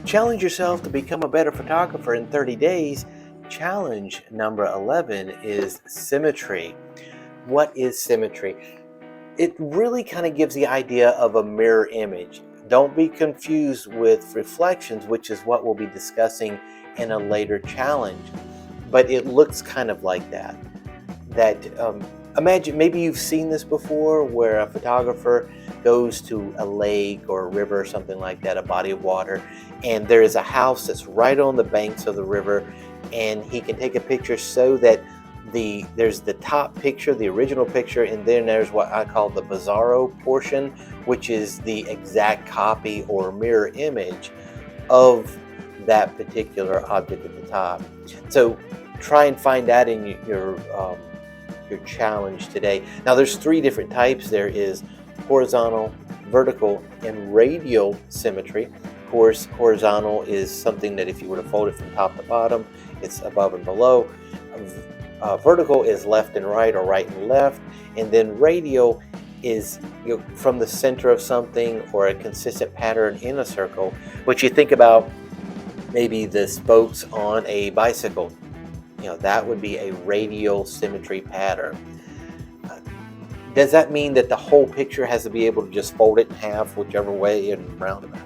Challenge yourself to become a better photographer in 30 days. Challenge number 11 is symmetry. What is symmetry? It really kind of gives the idea of a mirror image. Don't be confused with reflections, which is what we'll be discussing in a later challenge. But it looks kind of like that. Imagine, maybe you've seen this before, where a photographer goes to a lake or a river or something like that, a body of water, and there is a house that's right on the banks of the river, and he can take a picture so that there's the top picture, the original picture, and then there's what I call the bizarro portion, which is the exact copy or mirror image of that particular object at the top. So try and find that in your challenge today. Now there's three different types. There is horizontal, vertical, and radial symmetry. Of course, horizontal is something that if you were to fold it from top to bottom, it's above and below. Vertical is left and right or right and left. And then radial is from the center of something or a consistent pattern in a circle, which you think about maybe the spokes on a bicycle. That would be a radial symmetry pattern. Does that mean that the whole picture has to be able to just fold it in half, whichever way and roundabout?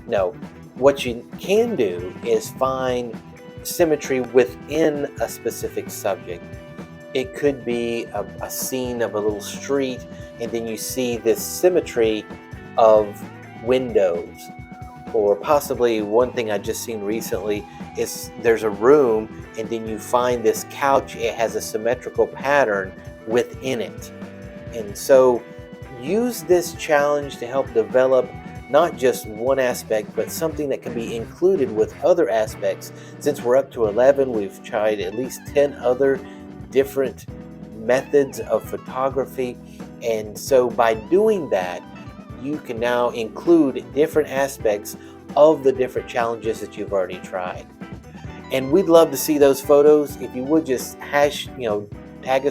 No. What you can do is find symmetry within a specific subject. It could be a scene of a little street, and then you see this symmetry of windows. Or possibly one thing I just seen recently is there's a room and then you find this couch. It has a symmetrical pattern within it. And so use this challenge to help develop not just one aspect, but something that can be included with other aspects. Since we're up to 11, we've tried at least 10 other different methods of photography. And so by doing that, you can now include different aspects of the different challenges that you've already tried. And we'd love to see those photos. If you would just tag us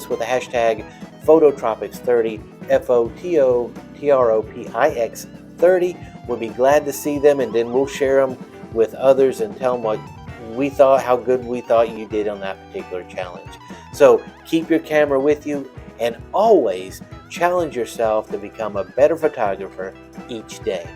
with the hashtag Phototropics30, Photopix30. We'll be glad to see them, and then we'll share them with others and tell them how good we thought you did on that particular challenge. So keep your camera with you and always challenge yourself to become a better photographer each day.